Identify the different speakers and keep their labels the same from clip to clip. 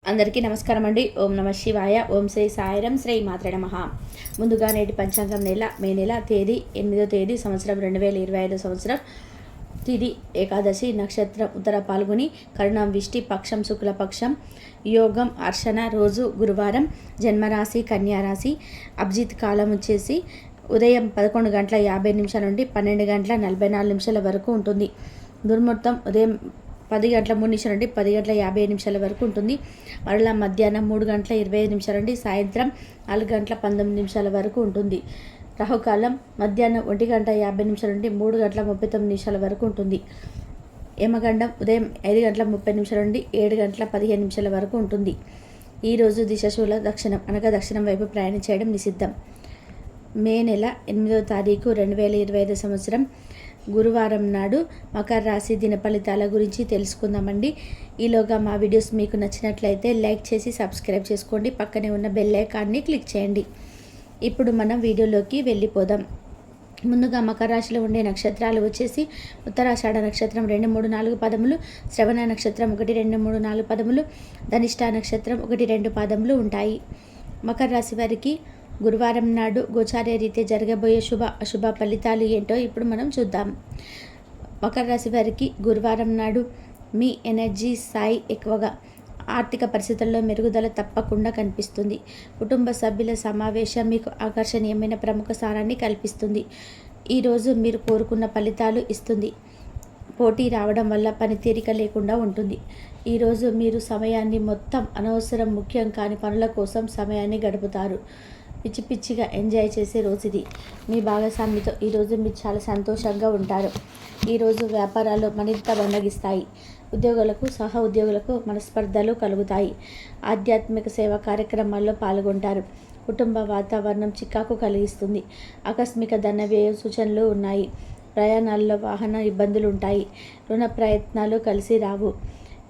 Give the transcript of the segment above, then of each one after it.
Speaker 1: అందరికీ నమస్కారం అండి. ఓం నమ శివాయ. ఓం శ్రీ సాయిరం. శ్రీ మాత్రే నమః. ముందుగా నేటి పంచాంగం మే నెల తేదీ 8వ తేదీ సంవత్సరం 2025 సంవత్సరం. తిది ఏకాదశి, నక్షత్రం ఉత్తర పాల్గొని, కరుణం విష్టి, పక్షం శుక్లపక్షం, యోగం అర్షణ, రోజు గురువారం, జన్మరాశి కన్యారాశి. అభిజిత్ కాలం వచ్చేసి ఉదయం 11:50 నుండి 12:44 వరకు ఉంటుంది. దుర్ముహూర్తం ఉదయం 10:03 నుండి 10:55 వరకు ఉంటుంది. మరలా మధ్యాహ్నం 3:25 నుండి సాయంత్రం 4:19 వరకు ఉంటుంది. రాహుకాలం మధ్యాహ్నం 1:50 నుండి 3:39 వరకు ఉంటుంది. యమగండం ఉదయం 5:30 నుండి 7:15 వరకు ఉంటుంది. ఈరోజు దిశశూల దక్షిణం అనగా దక్షిణం వైపు ప్రయాణం చేయడం నిషిద్ధం. మే నెల 8వ తారీఖు 2025 సంవత్సరం గురువారం నాడు మకర రాశి దిన ఫలితాల గురించి తెలుసుకుందామండి. ఈలోగా మా వీడియోస్ మీకు నచ్చినట్లయితే లైక్ చేసి సబ్స్క్రైబ్ చేసుకోండి. పక్కనే ఉన్న బెల్ ఐకాన్ని క్లిక్ చేయండి. ఇప్పుడు మనం వీడియోలోకి వెళ్ళిపోదాం. ముందుగా మకర రాశిలో ఉండే నక్షత్రాలు వచ్చేసి ఉత్తరాషాఢ నక్షత్రం 2, 3, 4 పదములు, శ్రవణ నక్షత్రం 1, 2, 3, 4 పదములు, ధనిష్ట నక్షత్రం 1, 2 పదములు ఉంటాయి. మకర రాశి వారికి గురువారం నాడు గోచార రీత్యా జరగబోయే శుభ అశుభ ఫలితాలు ఏంటో ఇప్పుడు మనం చూద్దాం. మకర రాశి వారికి గురువారం నాడు మీ ఎనర్జీ స్థాయి ఎక్కువగా, ఆర్థిక పరిస్థితుల్లో మెరుగుదల తప్పకుండా కనిపిస్తుంది. కుటుంబ సభ్యుల సమావేశం మీకు ఆకర్షణీయమైన ప్రముఖ స్థానాన్ని కల్పిస్తుంది. ఈరోజు మీరు కోరుకున్న ఫలితాలు ఇస్తుంది. పోటీ రావడం వల్ల పనితీరిక లేకుండా ఉంటుంది. ఈరోజు మీరు సమయాన్ని మొత్తం అనవసరం ముఖ్యం కాని పనుల కోసం సమయాన్ని గడుపుతారు. పిచ్చి పిచ్చిగా ఎంజాయ్ చేసే రోజు ఇది. మీ భాగస్వామితో ఈరోజు మీరు చాలా సంతోషంగా ఉంటారు. ఈరోజు వ్యాపారాలు మరింత బండగిస్తాయి. ఉద్యోగులకు సహా ఉద్యోగులకు మనస్పర్ధలు కలుగుతాయి. ఆధ్యాత్మిక సేవా కార్యక్రమాల్లో పాల్గొంటారు. కుటుంబ వాతావరణం చికాకు కలిగిస్తుంది. ఆకస్మిక ధన వ్యయ సూచనలు ఉన్నాయి. ప్రయాణాల్లో వాహన ఇబ్బందులు ఉంటాయి. రుణ ప్రయత్నాలు కలిసి రావు.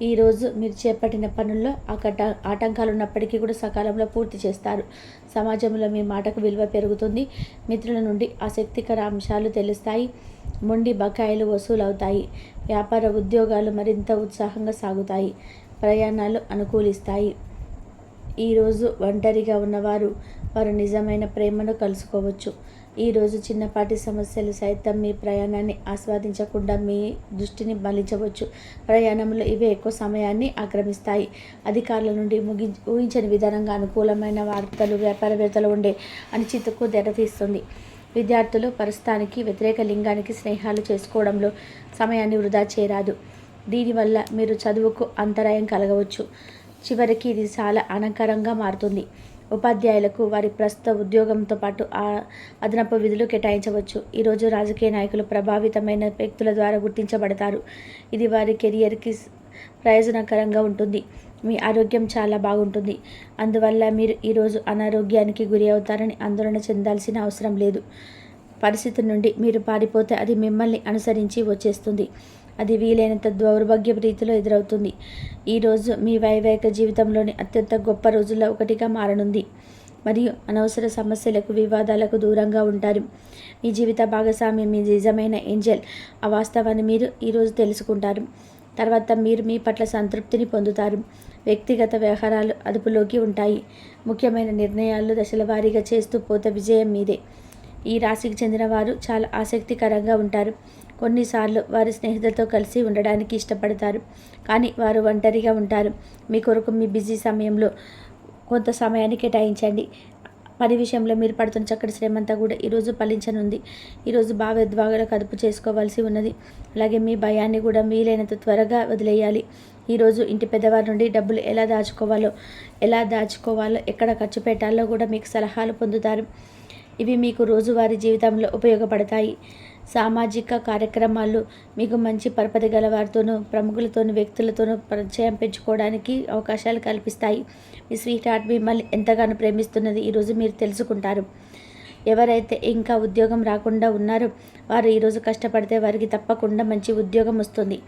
Speaker 1: ఈరోజు మీరు చేపట్టిన పనుల్లో ఆటంకాలు ఉన్నప్పటికీ కూడా సకాలంలో పూర్తి చేస్తారు. సమాజంలో మీ మాటకు విలువ పెరుగుతుంది. మిత్రుల నుండి ఆసక్తికర అంశాలు తెలుస్తాయి. మొండి బకాయిలు వసూలవుతాయి. వ్యాపార ఉద్యోగాలు మరింత ఉత్సాహంగా సాగుతాయి. ప్రయాణాలు అనుకూలిస్తాయి. ఈరోజు ఒంటరిగా ఉన్నవారు వారు నిజమైన ప్రేమను కలుసుకోవచ్చు. ఈరోజు చిన్నపాటి సమస్యలు సైతం మీ ప్రయాణాన్ని ఆస్వాదించకుండా మీ దృష్టిని మళ్లించవచ్చు. ప్రయాణంలో ఇవే ఎక్కువ సమయాన్ని ఆక్రమిస్తాయి. అధికారుల నుండి ఊహించని విధానంగా అనుకూలమైన వార్తలు వ్యాపారవేత్తలు ఉండే అనిశ్చితకు తెరతీస్తుంది. విద్యార్థులు ప్రస్తుతానికి వ్యతిరేక లింగానికి స్నేహాలు చేసుకోవడంలో సమయాన్ని వృధా చేయరాదు. దీనివల్ల మీరు చదువుకు అంతరాయం కలగవచ్చు. చివరికి ఇది చాలా అనంకరంగా మారుతుంది. ఉపాధ్యాయులకు వారి ప్రస్తుత ఉద్యోగంతో పాటు అదనపు విధులు కేటాయించవచ్చు. ఈరోజు రాజకీయ నాయకులు ప్రభావితమైన వ్యక్తుల ద్వారా గుర్తించబడతారు. ఇది వారి కెరియర్కి ప్రయోజనకరంగా ఉంటుంది. మీ ఆరోగ్యం చాలా బాగుంటుంది. అందువల్ల మీరు ఈరోజు అనారోగ్యానికి గురి అవుతారని ఆందోళన చెందాల్సిన అవసరం లేదు. పరిస్థితి నుండి మీరు పారిపోతే అది మిమ్మల్ని అనుసరించి వచ్చేస్తుంది. అది వీలైనంత దౌర్భాగ్య రీతిలో ఎదురవుతుంది. ఈరోజు మీ వైవాహిక జీవితంలోని అత్యంత గొప్ప రోజుల్లో ఒకటిగా మారనుంది మరియు అనవసర సమస్యలకు వివాదాలకు దూరంగా ఉంటారు. మీ జీవిత భాగస్వామి మీ నిజమైన ఏంజెల్. ఆ వాస్తవాన్ని మీరు ఈరోజు తెలుసుకుంటారు. తర్వాత మీరు మీ పట్ల సంతృప్తిని పొందుతారు. వ్యక్తిగత వ్యవహారాలు అదుపులోకి ఉంటాయి. ముఖ్యమైన నిర్ణయాలు దశల వారీగా చేస్తూ పోతే విజయం మీదే. ఈ రాశికి చెందిన వారు చాలా ఆసక్తికరంగా ఉంటారు. కొన్నిసార్లు వారి స్నేహితులతో కలిసి ఉండడానికి ఇష్టపడతారు, కానీ వారు ఒంటరిగా ఉంటారు. మీ కొరకు మీ బిజీ సమయంలో కొంత సమయాన్ని కేటాయించండి. పని విషయంలో మీరు పడుతున్న చక్కటి శ్రమంతా కూడా ఈరోజు ఫలించనుంది. ఈరోజు భావోద్వేగాలకు అదుపు చేసుకోవాల్సి ఉన్నది. అలాగే మీ భయాన్ని కూడా వీలైనంత త్వరగా వదిలేయాలి. ఈరోజు ఇంటి పెద్దవారి నుండి డబ్బులు ఎలా దాచుకోవాలో ఎక్కడ ఖర్చు పెట్టాలో కూడా మీకు సలహాలు పొందుతారు. ఇవి మీకు రోజువారీ జీవితంలో ఉపయోగపడతాయి. సామాజిక కార్యక్రమాలు మీకు మంచి పరపతి గల వారితోనూ ప్రముఖులతోనూ వ్యక్తులతోనూ పరిచయం పెంచుకోవడానికి అవకాశాలు కల్పిస్తాయి. మీ స్వీట్ హార్ట్ మిమ్మల్ని ఎంతగానో ప్రేమిస్తున్నది ఈరోజు మీరు తెలుసుకుంటారు. ఎవరైతే ఇంకా ఉద్యోగం రాకుండా ఉన్నారో వారు ఈరోజు కష్టపడితే వారికి తప్పకుండా మంచి ఉద్యోగం వస్తుంది.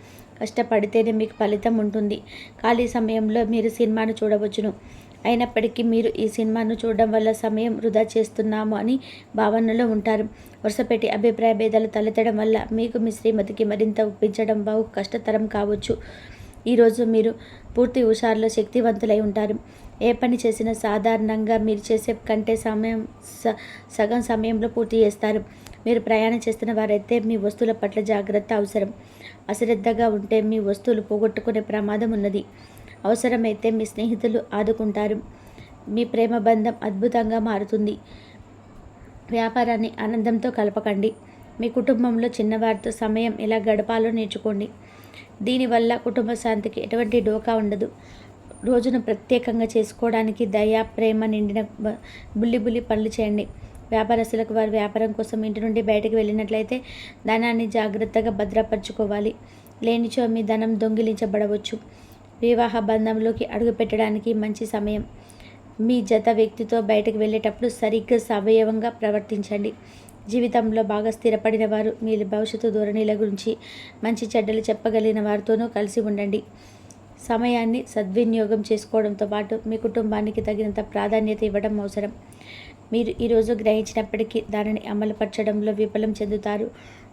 Speaker 1: కష్టపడితేనే మీకు ఫలితం ఉంటుంది. ఖాళీ సమయంలో మీరు సినిమాను చూడవచ్చును. అయినప్పటికీ మీరు ఈ సినిమాను చూడడం వల్ల సమయం వృధా చేస్తున్నాము అని భావనలో ఉంటారు. వరుసపెట్టి అభిప్రాయ భేదాలు తలెత్తడం వల్ల మీకు మీ శ్రీమతికి మరింత ఒప్పించడం బహు కష్టతరం కావచ్చు. ఈరోజు మీరు పూర్తి హుషారులో శక్తివంతులై ఉంటారు. ఏ పని చేసినా సాధారణంగా మీరు చేసే కంటే సగం సమయంలో పూర్తి చేస్తారు. మీరు ప్రయాణం చేస్తున్న వారైతే మీ వస్తువుల పట్ల జాగ్రత్త అవసరం. అశ్రద్ధగా ఉంటే మీ వస్తువులు పోగొట్టుకునే ప్రమాదం ఉన్నది. అవసరమైతే మీ స్నేహితులు ఆదుకుంటారు. మీ ప్రేమ బంధం అద్భుతంగా మారుతుంది. వ్యాపారాన్ని ఆనందంతో కలపకండి. మీ కుటుంబంలో చిన్నవారితో సమయం ఎలా గడపాలో నేర్చుకోండి. దీనివల్ల కుటుంబ శాంతికి ఎటువంటి డోకా ఉండదు. రోజును ప్రత్యేకంగా చేసుకోవడానికి దయ, ప్రేమ నిండిన బుల్లి పనులు చేయండి. వ్యాపారస్తులకు వారి వ్యాపారం కోసం ఇంటి నుండి బయటకు వెళ్ళినట్లయితే ధనాన్ని జాగ్రత్తగా భద్రపరచుకోవాలి. లేనిచో మీ ధనం దొంగిలించబడవచ్చు. వివాహ బంధంలోకి అడుగుపెట్టడానికి మంచి సమయం. మీ జత వ్యక్తితో బయటకు వెళ్ళేటప్పుడు సరిగ్గా సవయవంగా ప్రవర్తించండి. జీవితంలో బాగా స్థిరపడిన వారు మీ భవిష్యత్తు ధోరణిల గురించి మంచి చెడ్డలు చెప్పగలిగిన వారితోనూ కలిసి ఉండండి. సమయాన్ని సద్వినియోగం చేసుకోవడంతో పాటు మీ కుటుంబానికి తగినంత ప్రాధాన్యత ఇవ్వడం అవసరం. మీరు ఈరోజు గ్రహించినప్పటికీ దానిని అమలుపరచడంలో విఫలం చెందుతారు.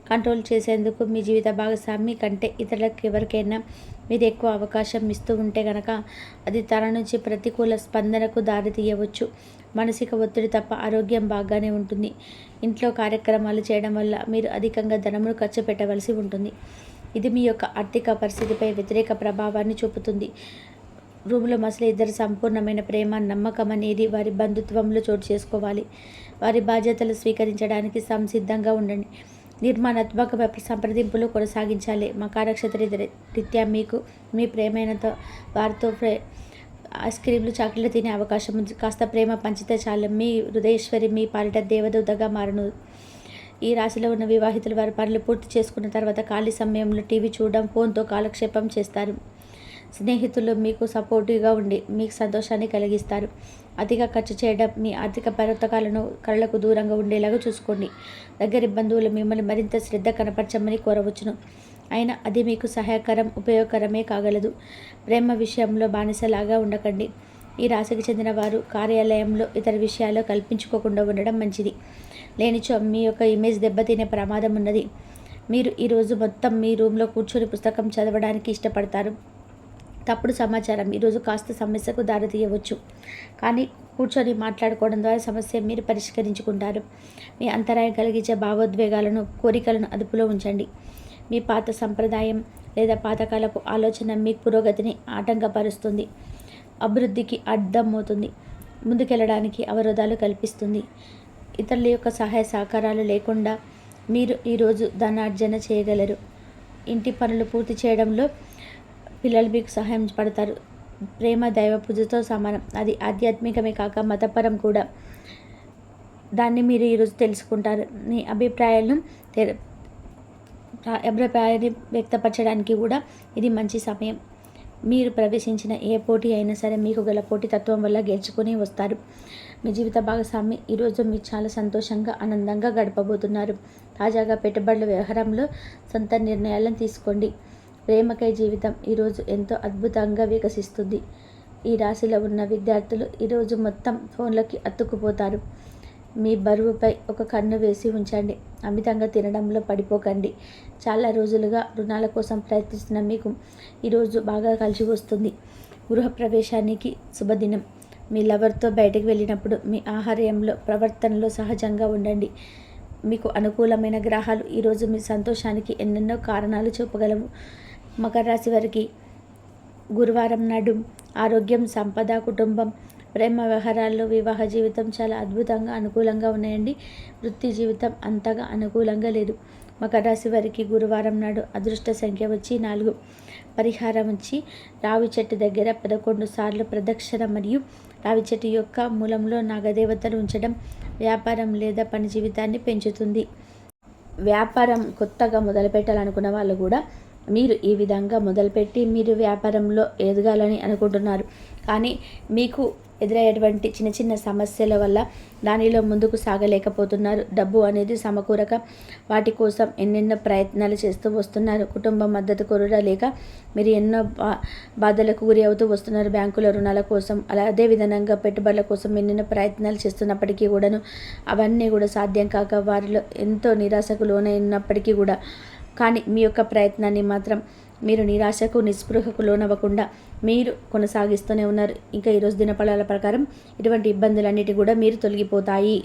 Speaker 1: కంట్రోల్ చేసేందుకు మీ జీవిత భాగస్వామి కంటే ఇతరులకు ఎవరికైనా మీరు ఎక్కువ అవకాశం ఇస్తూ ఉంటే కనుక అది తన నుంచి ప్రతికూల స్పందనకు దారితీయవచ్చు. మానసిక ఒత్తిడి తప్ప ఆరోగ్యం బాగానే ఉంటుంది. ఇంట్లో కార్యక్రమాలు చేయడం వల్ల మీరు అధికంగా ధనమును ఖర్చు పెట్టవలసి ఉంటుంది. ఇది మీ యొక్క ఆర్థిక పరిస్థితిపై వ్యతిరేక ప్రభావాన్ని చూపుతుంది. రూములో మసలి ఇద్దరు సంపూర్ణమైన ప్రేమ, నమ్మకం అనేది వారి బంధుత్వంలో చోటు చేసుకోవాలి. వారి బాధ్యతలు స్వీకరించడానికి సంసిద్ధంగా ఉండండి. నిర్మాణాత్మక సంప్రదింపులు కొనసాగించాలి. మకర నక్షత్ర రీత్యా మీకు మీ ప్రేమైనతో వారితో ఐస్ క్రీమ్లు, చాక్లెట్లు తినే అవకాశం ఉంది. కాస్త ప్రేమ పంచితే చాలు. మీ హృదయేశ్వరి మీ పాలిట దేవదూతగా మారను. ఈ రాశిలో ఉన్న వివాహితులు వారి పనులు పూర్తి చేసుకున్న తర్వాత ఖాళీ సమయంలో టీవీ చూడడం, ఫోన్తో కాలక్షేపం చేస్తారు. స్నేహితులు మీకు సపోర్టివ్గా ఉండి మీకు సంతోషాన్ని కలిగిస్తారు. అతిగా ఖర్చు చేయడం మీ ఆర్థిక పర్వతకాలను కళ్ళకు దూరంగా ఉండేలాగా చూసుకోండి. దగ్గరి బంధువులు మిమ్మల్ని మరింత శ్రద్ధ కనపరచమని కోరవచ్చును. అయినా అది మీకు సహాయకరం, ఉపయోగకరమే కాగలదు. ప్రేమ విషయంలో బానిసలాగా ఉండకండి. ఈ రాశికి చెందిన వారు కార్యాలయంలో ఇతర విషయాల్లో కల్పించుకోకుండా ఉండడం మంచిది. లేనిచో మీ యొక్క ఇమేజ్ దెబ్బతినే ప్రమాదం ఉన్నది. మీరు ఈరోజు మొత్తం మీ రూమ్లో కూర్చొని పుస్తకం చదవడానికి ఇష్టపడతారు. తప్పుడు సమాచారం ఈరోజు కాస్త సమస్యకు దారితీయవచ్చు. కానీ కూర్చొని మాట్లాడుకోవడం ద్వారా సమస్య మీరు పరిష్కరించుకుంటారు. మీ అంతరాయం కలిగించే భావోద్వేగాలను, కోరికలను అదుపులో ఉంచండి. మీ పాత సంప్రదాయం లేదా పాతకాలపు ఆలోచన మీ పురోగతిని ఆటంకపరుస్తుంది. అభివృద్ధికి అడ్డమవుతుంది. ముందుకెళ్ళడానికి అవరోధాలు కల్పిస్తుంది. ఇతరుల యొక్క సహాయ సహకారాలు లేకుండా మీరు ఈరోజు ధనార్జన చేయగలరు. ఇంటి పనులు పూర్తి చేయడంలో పిల్లలు మీకు సహాయం పడతారు. ప్రేమ దైవ పూజతో సమానం. అది ఆధ్యాత్మికమే కాక మతపరం కూడా. దాన్ని మీరు ఈరోజు తెలుసుకుంటారు. మీ అభిప్రాయాన్ని వ్యక్తపరచడానికి కూడా ఇది మంచి సమయం. మీరు ప్రవేశించిన ఏ పోటీ అయినా సరే మీకు గల పోటీతత్వం వల్ల గెలుచుకొని వస్తారు. మీ జీవిత భాగస్వామి ఈరోజు మీరు చాలా సంతోషంగా, ఆనందంగా గడపబోతున్నారు. తాజాగా పెట్టుబడుల వ్యవహారంలో సొంత నిర్ణయాలను తీసుకోండి. ప్రేమకై జీవితం ఈరోజు ఎంతో అద్భుతంగా వికసిస్తుంది. ఈ రాశిలో ఉన్న విద్యార్థులు ఈరోజు మొత్తం ఫోన్లకి అతుక్కుపోతారు. మీ బరువుపై ఒక కన్ను వేసి ఉంచండి. అమితంగా తినడంలో పడిపోకండి. చాలా రోజులుగా రుణాల కోసం ప్రయత్నిస్తున్న మీకు ఈరోజు బాగా కలిసి వస్తుంది. గృహప్రవేశానికి శుభదినం. మీ లవర్తో బయటకు వెళ్ళినప్పుడు మీ ఆహార్యంలో, ప్రవర్తనలో సహజంగా ఉండండి. మీకు అనుకూలమైన గ్రహాలు ఈరోజు మీ సంతోషానికి ఎన్నెన్నో కారణాలు చూపగలవు. మకర రాశి వారికి గురువారం నాడు ఆరోగ్యం, సంపద, కుటుంబం, ప్రేమ వ్యవహారాల్లో, వివాహ జీవితం చాలా అద్భుతంగా అనుకూలంగా ఉన్నాయండి. వృత్తి జీవితం అంతగా అనుకూలంగా లేదు. మకర రాశి వారికి గురువారం నాడు అదృష్ట సంఖ్య వచ్చి 4. పరిహారం వచ్చి రావి చెట్టు దగ్గర 11 సార్లు ప్రదక్షిణ మరియు రావి చెట్టు యొక్క మూలంలో నాగదేవతను ఉంచడం వ్యాపారం లేదా పని జీవితాన్ని పెంచుతుంది. వ్యాపారం కొత్తగా మొదలుపెట్టాలనుకున్న వాళ్ళు కూడా మీరు ఈ విధంగా మొదలుపెట్టి మీరు వ్యాపారంలో ఎదగాలని అనుకుంటున్నారు. కానీ మీకు ఎదురయ్యేటువంటి చిన్న చిన్న సమస్యల వల్ల దానిలో ముందుకు సాగలేకపోతున్నారు. డబ్బు అనేది సమకూరక వాటి కోసం ఎన్నెన్నో ప్రయత్నాలు చేస్తూ వస్తున్నారు. కుటుంబ మద్దతు లేక మీరు ఎన్నో బాధలకు గురి అవుతూ వస్తున్నారు. బ్యాంకుల రుణాల కోసం, అదే విధంగా పెట్టుబడుల కోసం ఎన్నెన్నో ప్రయత్నాలు చేస్తున్నప్పటికీ కూడాను అవన్నీ కూడా సాధ్యం కాక వారిలో ఎంతో నిరాశకు లోనైనప్పటికీ కూడా కానీ మీ యొక్క ప్రయత్నాన్ని మాత్రం మీరు నిరాశకు నిస్పృహకు లోనవ్వకుండా మీరు కొనసాగిస్తూనే ఉన్నారు. ఇంకా ఈరోజు దినఫలాల ప్రకారం ఇటువంటి ఇబ్బందులన్నిటి కూడా మీరు తొలగిపోతాయి.